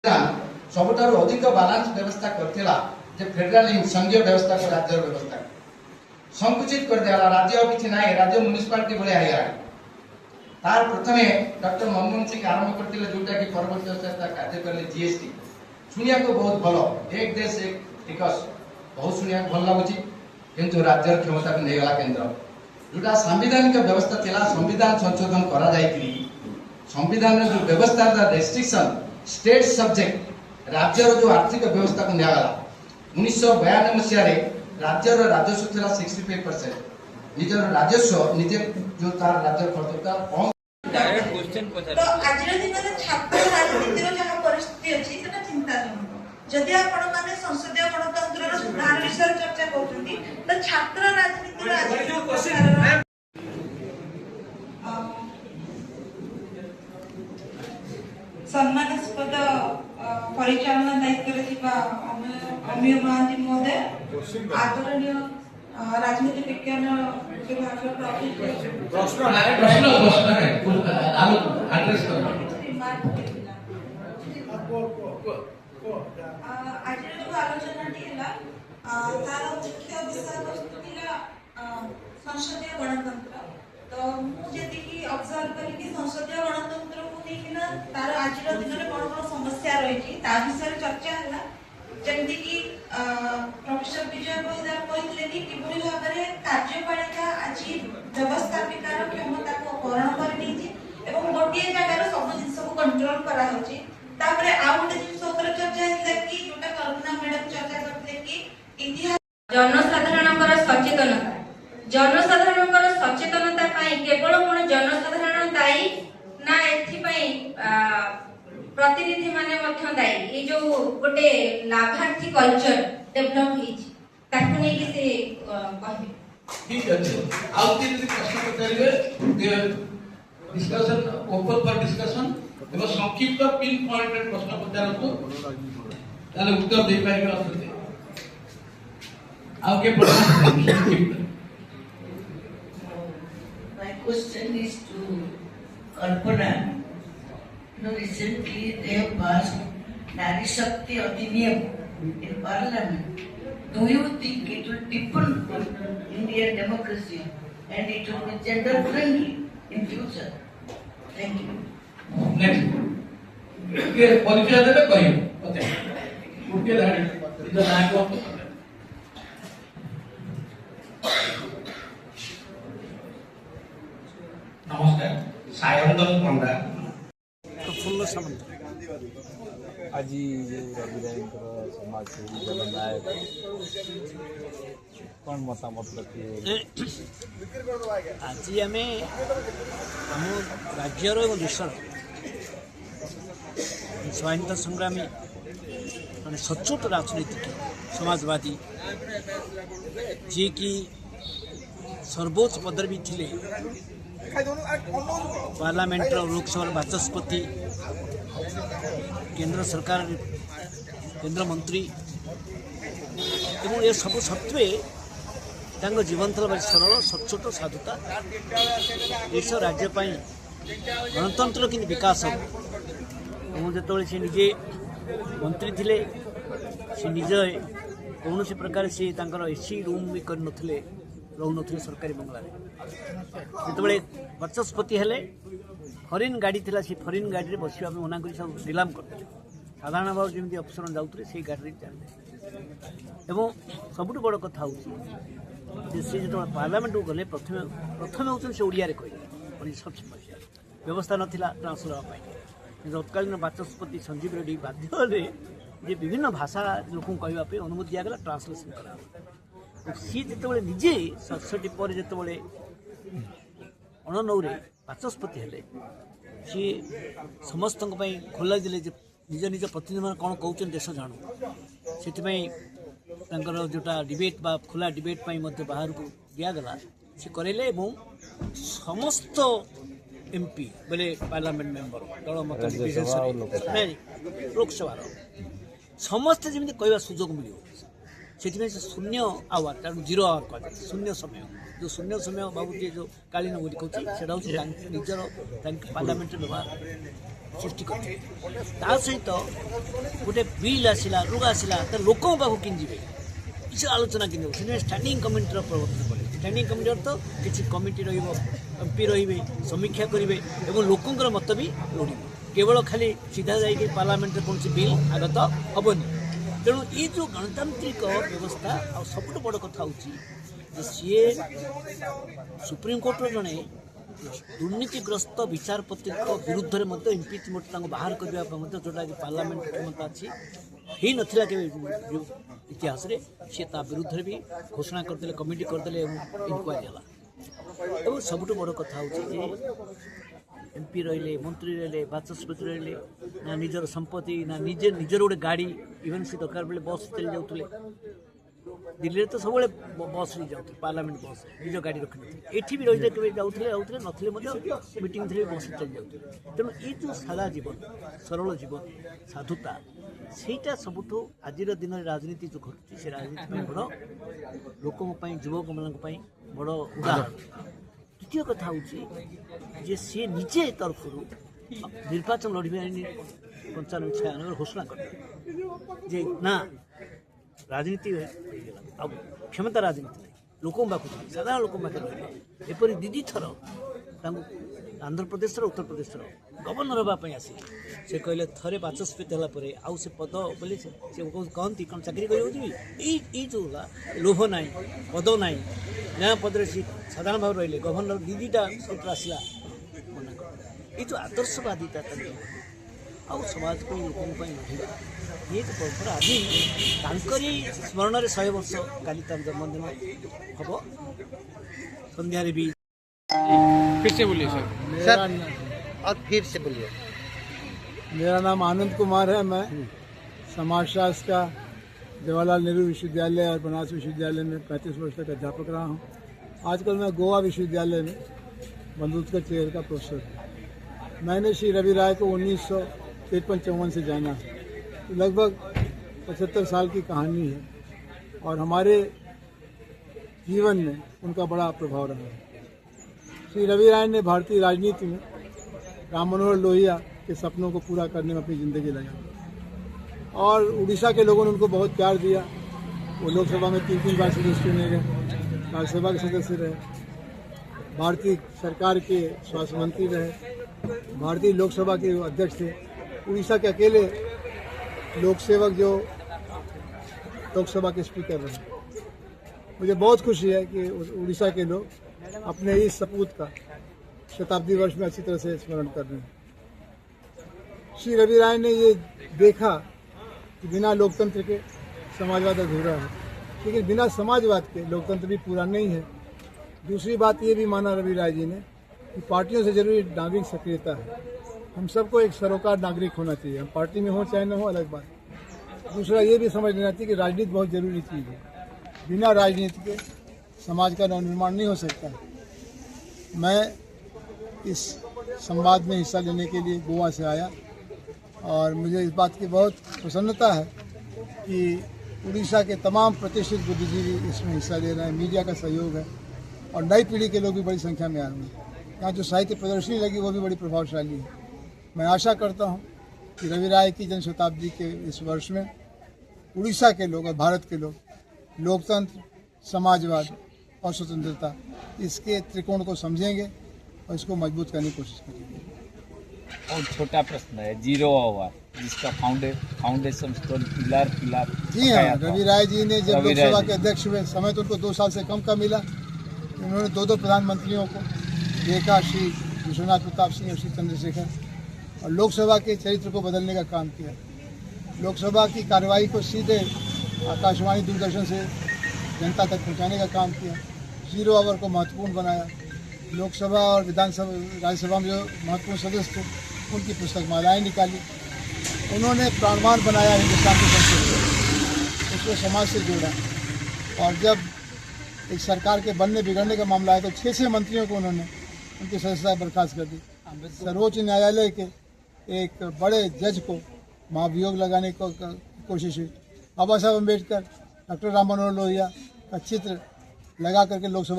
सबुठारु अधिक बालांस व्यवस्था करथिला जे फेडरल संघीय व्यवस्था को राज्य व्यवस्था संकुचित कर देला। राज्य किछि नाही, राज्य म्युनिसिपालिटी भले आया तार प्रथमे डॉक्टर मनमोहन सिंह आरंभ करथिले जोटा कि परवर्ती अवस्था कार्य करले जीएसटी सुनिया को बहुत भलो एक देश एक टिकस बहुत सुनिया भल लागुची किंतु राज्य क्षमता को नेगला केंद्र जोटा संवैधानिक व्यवस्था थिला संविधान संशोधन करा जायतिली संविधान जो व्यवस्था रेस्ट्रिक्शन स्टेट सब्जेक्ट राज्यर जो आर्थिक व्यवस्था को नियागला 1992 मसीह राज्यर राजस्व थिला 65% निजर राजस्व निजे जो तार राज्य खर्च का कम डायरेक्ट क्वेश्चन पछार तो आजिर दिन रे छात्र राजनीतिर जहा परिस्थिति अछि सेटा चिंताजनक। जदि आपण माने संसदीय गणतंत्र रो सुधार विषय चर्चा करथुंती तो छात्र राजनीतिर आज सम्मानास्पद परिचालना दायित्व थिबा अमीय महांती महोदय आदरणीय राजनीति विज्ञान विभाग प्रश्न है एड्रेस करो आज जो आलोचना थिला तार मुख्य विषय वस्तु थिला संसदीय गणतंत्र। तो मु जेति कि ऑब्जर्व करी कि संसदीय गणतंत्र को देखिना तार आज दिन रे कोन समस्या रही छी ता विषय चर्चा हला। जेमति कि प्रोफेसर विजय बहिदार कहले कि किबुरी भाबरे कार्यपालिका आज व्यवस्थापिकार क्षमता को अपहरण कर दैछि एवं गोटिए जगह सब जिंस को कंट्रोल करा होछि। तापरे आउट जिंस ऊपर चर्चा हिला कि जोटा कल्पना मैडम चर्चा करते कि इतिहास जनसाधारणकर सचेतनता जनसाधारणकर सचेतनता पाई केवल कोन जनसाधारण दायी ना एथि पाई प्रतिनिधि माने मध्य दायी। ये जो गोटे लाभार्थी कल्चर डेवलप हिच ताकु नै कि से कहबे ठीक अछि। आउ तीन प्रश्न पचारिबे डिस्कशन ओपन फॉर डिस्कशन एवं संक्षिप्त पिन पॉइंटेड प्रश्न पचारतु ताले उत्तर दे पाइबे असते आउ के प्रश्न संक्षिप्त। My question is to Kalpana. Recently they have passed Nari Shakti Adhiniyam in Parliament. Do you think it will deepen Indian democracy and it will be gender friendly in future? Thank you. Next. के परिचय देबे कहियो ओते उठे धाडी इधर ना को नमस्कार सायंदन पंडा प्रफुल्ल सामंत आज रवि राय समाजसेवी जननायक कौन मतामत रखिए आज आम आम राज्यर और देशर स्वाधीनता संग्रामी माने सचोट राजनीतिक समाजवादी जी की सर्वोच्च पदर भी थिले पार्लियामेंट लोकसभा बाचस्पति केंद्र सरकार केंद्र मंत्री एवं ये सब सत्वे जीवन था भाई सरल सचोट साधुता देश राज्यपाई गणतंत्र कि विकास हम जो से निजे मंत्री थिले से निजे कौन प्रकार से एसी रूम भी कर रोते सरकारी बंगला जो बाचस्पति हेले फरेन गाड़ी थिला से फरेन गाड़ी में बसवा मना कर सब निलाम करते साधारण भाव जमी अफसर जाऊे से गाड़ी चलते एवं सबुठ बड़ कथा से जो पार्लियामेंट को गले प्रथम हूँ से ओडिया कहे व्यवस्था नाला ट्रांसलेट तत्कालीन बाचस्पति संजीव रेड्डी बाध्य जे विभिन्न भाषा लोक कहवाई अनुमति दिगला ट्रांसलेसन करा सी जो निजे 67 पर जो अणनौरे बाचस्पति हेले सी समस्त खोल देले निज निज प्रतिनिधि मान कौन कहते देश जानू से जोटा डिबेट बा खोला डिबेट बाहर को दिगला सी करेले समस्त एमपी बोले पार्लियामेंट मेंबर दल मत लोकसभा समस्ते जमी कहवा सुजोग मिल से शून्य आवर तेणु जीरो आवर कह शून्य समय जो शून्य समय बाबू जी जो कालीन बोली कहूँ से निजर पार्लियामेंट व्यवहार सृष्टि कर सहित गोटे बिल आसला रुग आसला तो लोक पाक कि किसी आलोचना कि स्टैंडिंग कमिटीर प्रवर्तन कले स्टैंडिंग कमिटी अर्थ किसी कमिटी एमपी रे समीक्षा करेंगे और लोकंर मत भी लोड़ केवल खाली सीधा जाइए पार्लियामेंट कौन बिल आगत हेनी तेणु ये जो गणतांत्रिक व्यवस्था आ सब बड़ कथा हूँ सी सुप्रीमकोर्टर जड़े दुर्नीतिग्रस्त विचारपति विरुद्ध में इम्पिचमेंट बाहर करने जोटा कि पार्लियामेंट क्षमता अच्छी ही नथिला के इतिहास रे सी विरुद्ध भी घोषणा करदे कमिटी करदे इनक्वारी है और सबुठ बड़ कथा हूँ एमपी रहिले मंत्री रहिले बाचस्पति रहिले ना निजर संपत्ति ना निजे निजर गोटे गाड़ी इवेन से दरकार बेले बस चली जाऊे दिल्ली तो सब बस रे जाऊे पार्लियामेंट बस निज गाड़ी रखी एठी भी रही के जाऊे नथिले मीटिंग थे बस चली जाऊे तेणु ये जो सादा जीवन सरल जीवन साधुता सेटा सबुठ आज दिन राजनीति जो घटुची से राजनीति बड़ लोकों युवक मान बड़ उदाहरण द्वितीय कथा हूँ सी निजे तरफ निर्वाचन लड़े 95-96 घोषणा कर ना राजनीति क्षमता राजनीति नहीं लोक पाक साधारण लोक पाखे एपरी दीदी थर आंध्र प्रदेश उत्तर प्रदेश गवर्नर हाँपाई आसे से कहले थे बाचस्पति है आउ से पद बोले से कहती कौन चाकरी कर जो लोभ ना पद ना नया पदर सी साधारण भाव रही गवर्नर दीदीटा सीट आसला मना कर ये जो आदर्शवादिता आउ समाज को लोकों लड़ा ये जो परंपरा आज स्मरण 100 वर्ष काली तार जन्मदिन हम संध्यारे भी फिर से बोलिए सर और फिर से बोलिए। मेरा नाम आनंद कुमार है। मैं समाजशास्त्र का जवाहरलाल नेहरू विश्वविद्यालय और बनारस विश्वविद्यालय में 35 वर्ष तक अध्यापक रहा हूँ। आजकल मैं गोवा विश्वविद्यालय में बंधुत्व चेयर का प्रोफेसर हूँ। मैंने श्री रवि राय को 1953-54 से जाना है। लगभग 75 साल की कहानी है और हमारे जीवन में उनका बड़ा प्रभाव रहा है। श्री रवि राय ने भारतीय राजनीति में राम मनोहर लोहिया के सपनों को पूरा करने में अपनी ज़िंदगी लगाई और उड़ीसा के लोगों ने उनको बहुत प्यार दिया। वो लोकसभा में 3 बार सदस्य चुने गए, राज्यसभा के सदस्य रहे, भारतीय सरकार के स्वास्थ्य मंत्री रहे, भारतीय लोकसभा के अध्यक्ष थे। उड़ीसा के अकेले लोकसेवक जो लोकसभा के स्पीकर रहे। मुझे बहुत खुशी है कि उड़ीसा के लोग अपने इस सपूत का शताब्दी वर्ष में अच्छी तरह से स्मरण कर रहे हैं। श्री रवि राय ने ये देखा कि बिना लोकतंत्र के समाजवाद अधूरा है, लेकिन बिना समाजवाद के लोकतंत्र भी पूरा नहीं है। दूसरी बात ये भी माना रवि राय जी ने कि पार्टियों से जरूरी नागरिक सक्रियता है। हम सबको एक सरोकार नागरिक होना चाहिए, हम पार्टी में हो चाहे न हो अलग बात। दूसरा ये भी समझ लेना चाहिए कि राजनीति बहुत जरूरी चीज़ है। बिना राजनीति के समाज का नवनिर्माण नहीं हो सकता। मैं इस संवाद में हिस्सा लेने के लिए गोवा से आया और मुझे इस बात की बहुत प्रसन्नता है कि उड़ीसा के तमाम प्रतिष्ठित बुद्धिजीवी इसमें हिस्सा ले रहे हैं। मीडिया का सहयोग है और नई पीढ़ी के लोग भी बड़ी संख्या में आ रहे हैं। यहाँ जो साहित्य प्रदर्शनी लगी वो भी बड़ी प्रभावशाली है। मैं आशा करता हूँ कि रवि राय की जन शताब्दी के इस वर्ष में उड़ीसा के लोग और भारत के लोग लोकतंत्र, समाजवाद और स्वतंत्रता इसके त्रिकोण को समझेंगे और इसको मजबूत करने की कोशिश करेंगे। और छोटा प्रश्न है, 0 आवर जिसका फाउंडेशन स्टोन पिलर जी हाँ, रवि राय जी ने जब लोकसभा के अध्यक्ष हुए समय तो उनको 2 साल से कम का मिला। उन्होंने 2 प्रधानमंत्रियों को देखा, श्री विश्वनाथ प्रताप सिंह और श्री चंद्रशेखर, और लोकसभा के चरित्र को बदलने का काम किया। लोकसभा की कार्रवाई को सीधे आकाशवाणी दूरदर्शन से जनता तक पहुंचाने का काम किया। 0 आवर को महत्वपूर्ण बनाया। लोकसभा और विधानसभा राज्यसभा में जो महत्वपूर्ण सदस्य थे उनकी पुस्तक मालाएँ निकाली। उन्होंने प्राणवान बनाया हिंदुस्तान की संस्कृति, उसको समाज से जोड़ा। और जब एक सरकार के बनने बिगड़ने का मामला है तो 6 मंत्रियों को उन्होंने उनकी सदस्यता बर्खास्त कर दी। सर्वोच्च न्यायालय के एक बड़े जज को महाभियोग लगाने को कोशिश हुई। बाबा साहब अम्बेडकर डॉक्टर राम मनोहर लोहिया का चित्र लगा करके लोकसभा